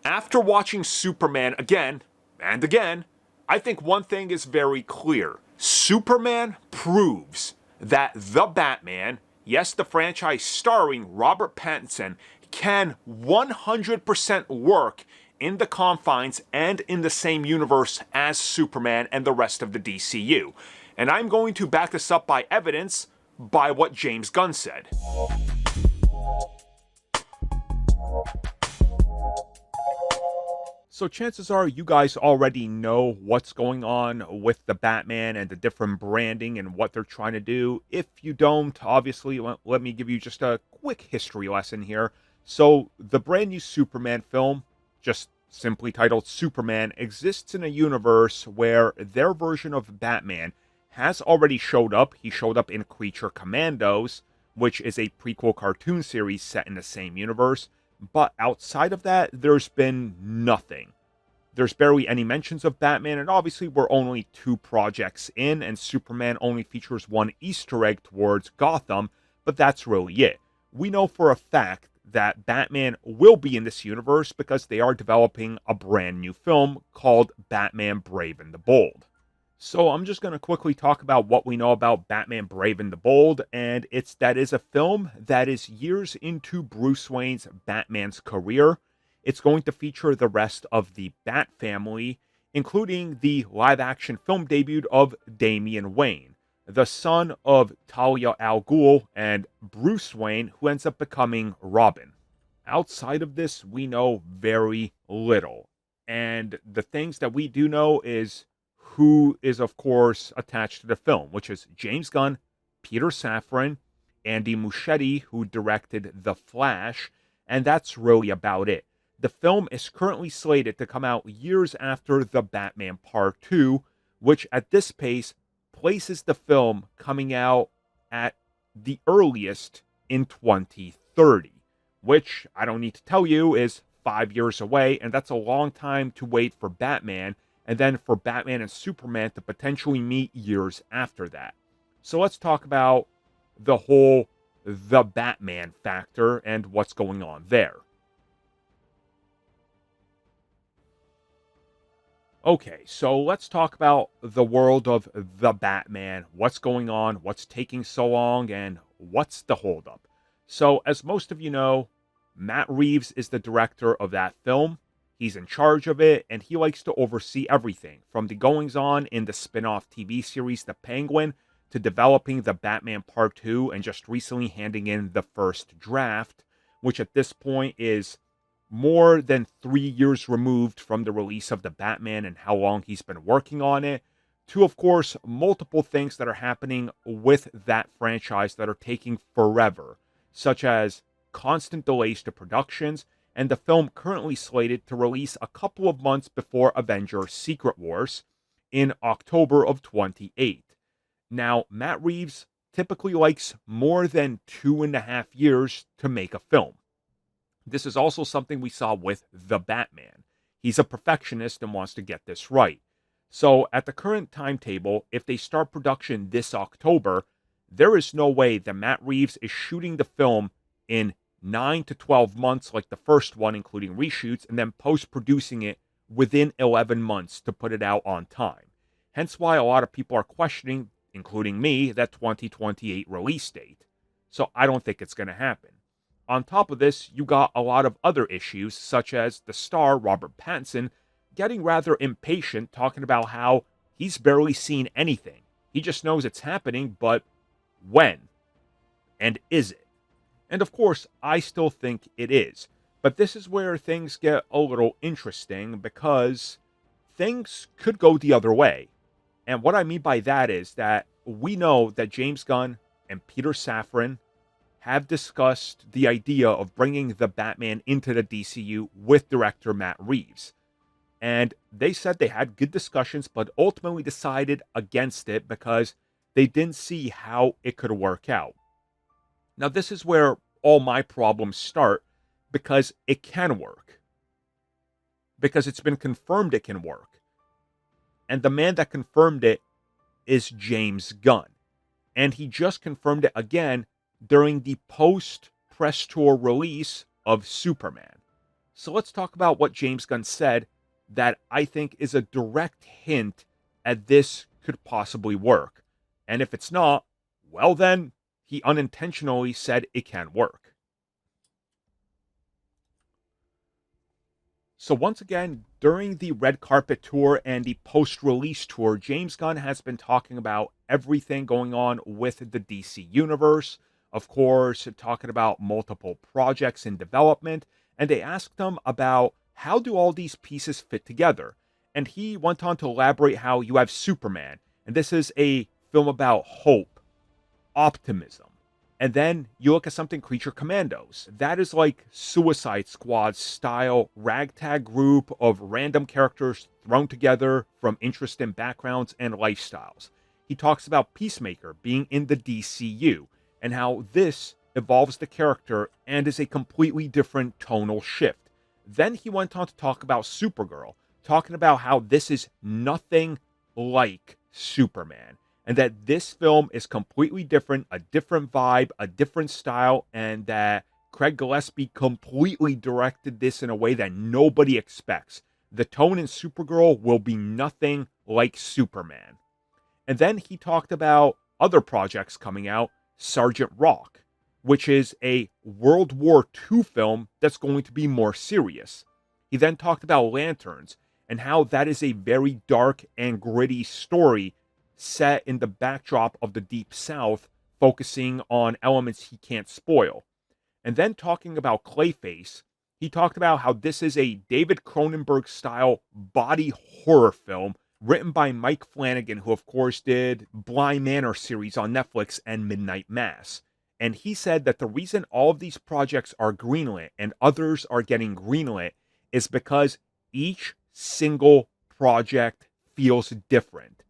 After watching Superman again and again, I think one thing is very clear. Superman proves that the Batman, yes, the franchise starring Robert Pattinson, can 100% work in the confines and in the same universe as Superman and the rest of the DCU. And I'm going to back this up by evidence by what James Gunn said. So chances are you guys already know what's going on with the Batman and the different branding and what they're trying to do. If you don't, obviously, let me give you just a quick history lesson here. So the brand new Superman film, just simply titled Superman, exists in a universe where their version of Batman has already showed up. He showed up in Creature Commandos, which is a prequel cartoon series set in the same universe. But outside of that, there's been nothing. There's barely any mentions of Batman, and obviously we're only 2 projects in, and Superman only features 1 Easter egg towards Gotham, but that's really it. We know for a fact that Batman will be in this universe because they are developing a brand new film called Batman Brave and the Bold. So I'm just going to quickly talk about what we know about Batman Brave and the Bold, and that is a film that is years into Bruce Wayne's Batman's career. It's going to feature the rest of the Bat family, including the live-action film debut of Damian Wayne, the son of Talia al Ghul and Bruce Wayne, who ends up becoming Robin. Outside of this, we know very little, and the things that we do know is who is, of course, attached to the film, which is James Gunn, Peter Safran, Andy Muschietti, who directed The Flash, and that's really about it. The film is currently slated to come out years after The Batman Part 2, which at this pace places the film coming out at the earliest in 2030, which I don't need to tell you is 5 years away, and that's a long time to wait for Batman, and then for Batman and Superman to potentially meet years after that. So let's talk about the whole The Batman factor and what's going on there. Okay, so let's talk about the world of The Batman, what's going on, what's taking so long, and what's the holdup. So, as most of you know, Matt Reeves is the director of that film. He's in charge of it, and he likes to oversee everything, from the goings-on in the spin-off TV series The Penguin, to developing the Batman Part 2, and just recently handing in the first draft, which at this point is more than 3 years removed from the release of the Batman and how long he's been working on it, to, of course, multiple things that are happening with that franchise that are taking forever, such as constant delays to productions, and the film currently slated to release a couple of months before Avengers Secret Wars in October of 28. Now, Matt Reeves typically likes more than 2.5 years to make a film. This is also something we saw with The Batman. He's a perfectionist and wants to get this right. So, at the current timetable, if they start production this October, there is no way that Matt Reeves is shooting the film in 9 to 12 months like the first one, including reshoots, and then post-producing it within 11 months to put it out on time. Hence why a lot of people are questioning, including me, that 2028 release date. So I don't think it's going to happen. On top of this, you got a lot of other issues, such as the star, Robert Pattinson, getting rather impatient, talking about how he's barely seen anything. He just knows it's happening, but when? And is it? And of course, I still think it is. But this is where things get a little interesting, because things could go the other way. And what I mean by that is that we know that James Gunn and Peter Safran have discussed the idea of bringing the Batman into the DCU with director Matt Reeves. And they said they had good discussions, but ultimately decided against it because they didn't see how it could work out. Now, this is where all my problems start, because it can work. Because it's been confirmed it can work. And the man that confirmed it is James Gunn. And he just confirmed it again during the post-press tour release of Superman. So let's talk about what James Gunn said that I think is a direct hint at this could possibly work. And if it's not, well, then he unintentionally said it can work. So once again, during the red carpet tour and the post-release tour, James Gunn has been talking about everything going on with the DC universe. Of course, talking about multiple projects in development, and they asked him about how do all these pieces fit together. And he went on to elaborate how you have Superman, and this is a film about hope, optimism. And then you look at something Creature Commandos. That is like Suicide Squad style ragtag group of random characters thrown together from interesting backgrounds and lifestyles. He talks about Peacemaker being in the DCU and how this evolves the character and is a completely different tonal shift. Then he went on to talk about Supergirl, talking about how this is nothing like Superman, and that this film is completely different, a different vibe, a different style, and that Craig Gillespie completely directed this in a way that nobody expects. The tone in Supergirl will be nothing like Superman. And then he talked about other projects coming out, Sergeant Rock, which is a World War II film that's going to be more serious. He then talked about Lanterns and how that is a very dark and gritty story set in the backdrop of the Deep South, focusing on elements he can't spoil. And then talking about Clayface, he talked about how this is a David Cronenberg-style body horror film written by Mike Flanagan, who of course did Bly Manor series on Netflix and Midnight Mass. And he said that the reason all of these projects are greenlit and others are getting greenlit is because each single project feels different.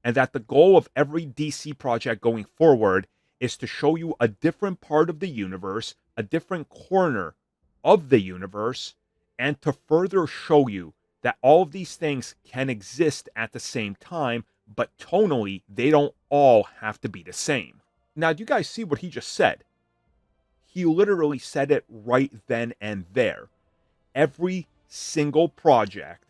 And that the goal of every DC project going forward is to show you a different part of the universe, a different corner of the universe, and to further show you that all of these things can exist at the same time, but tonally, they don't all have to be the same. Now, do you guys see what he just said? He literally said it right then and there. Every single project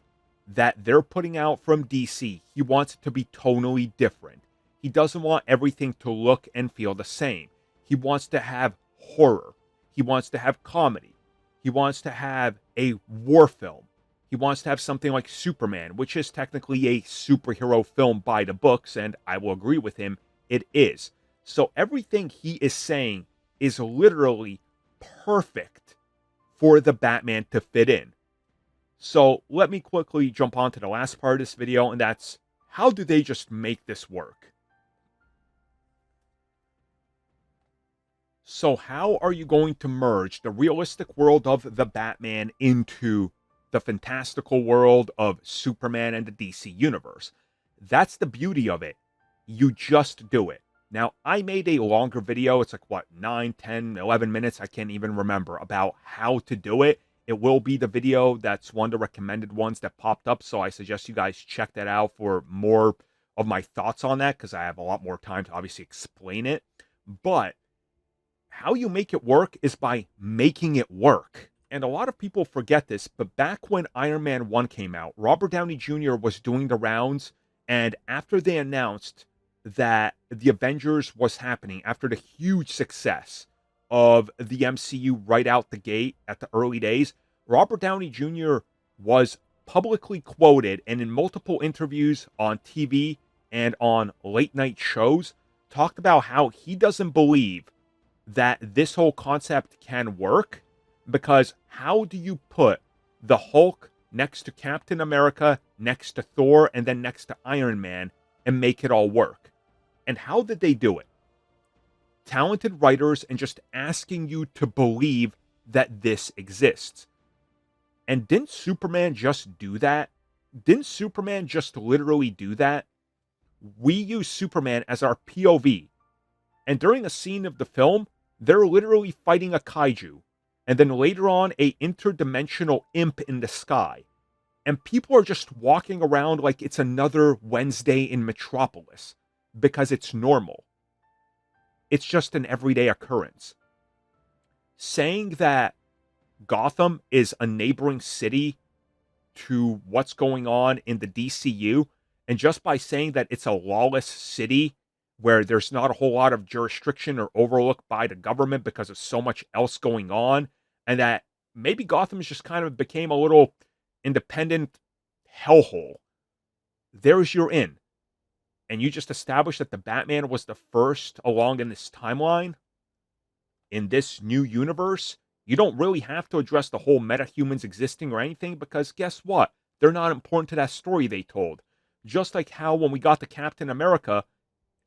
that they're putting out from DC, he wants it to be tonally different. He doesn't want everything to look and feel the same. He wants to have horror. He wants to have comedy. He wants to have a war film. He wants to have something like Superman, which is technically a superhero film by the books, and I will agree with him, it is. So everything he is saying is literally perfect for the Batman to fit in. So let me quickly jump on to the last part of this video, and that's how do they just make this work? So how are you going to merge the realistic world of the Batman into the fantastical world of Superman and the DC Universe? That's the beauty of it. You just do it. Now, I made a longer video. It's like, what, 9, 10, 11 minutes? I can't even remember about how to do it. It will be the video that's one of the recommended ones that popped up. So I suggest you guys check that out for more of my thoughts on that, because I have a lot more time to obviously explain it. But how you make it work is by making it work. And a lot of people forget this, but back when Iron Man 1 came out, Robert Downey Jr. was doing the rounds, and after they announced that the Avengers was happening, after the huge success of the MCU right out the gate at the early days, Robert Downey Jr. was publicly quoted and in multiple interviews on TV and on late night shows talked about how he doesn't believe that this whole concept can work, because how do you put the Hulk next to Captain America, next to Thor, and then next to Iron Man and make it all work? And how did they do it? Talented writers and just asking you to believe that this exists. And didn't Superman just do that? Didn't Superman just literally do that? We use Superman as our POV. And during a scene of the film, they're literally fighting a kaiju. And then later on, a interdimensional imp in the sky. And people are just walking around like it's another Wednesday in Metropolis, because it's normal. It's just an everyday occurrence. Saying that Gotham is a neighboring city to what's going on in the DCU. And just by saying that it's a lawless city where there's not a whole lot of jurisdiction or overlook by the government because of so much else going on, and that maybe Gotham just kind of became a little independent hellhole. There's your in. And you just established that the Batman was the first along in this timeline, in this new universe. You don't really have to address the whole metahumans existing or anything, because guess what? They're not important to that story they told. Just like how when we got to Captain America,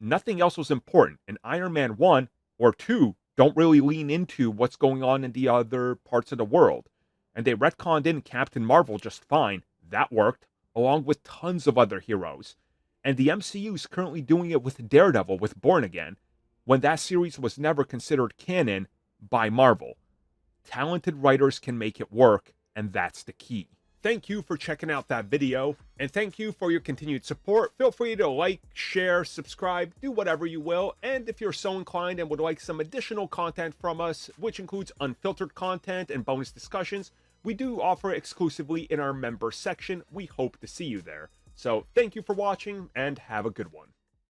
nothing else was important. And Iron Man 1 or 2 don't really lean into what's going on in the other parts of the world. And they retconned in Captain Marvel just fine. That worked, along with tons of other heroes. And the MCU is currently doing it with Daredevil with Born Again, when that series was never considered canon by Marvel. Talented writers can make it work, and that's the key. Thank you for checking out that video, and thank you for your continued support. Feel free to like, share, subscribe, do whatever you will, and if you're so inclined and would like some additional content from us, which includes unfiltered content and bonus discussions, we do offer exclusively in our member section. We hope to see you there. So thank you for watching, and have a good one.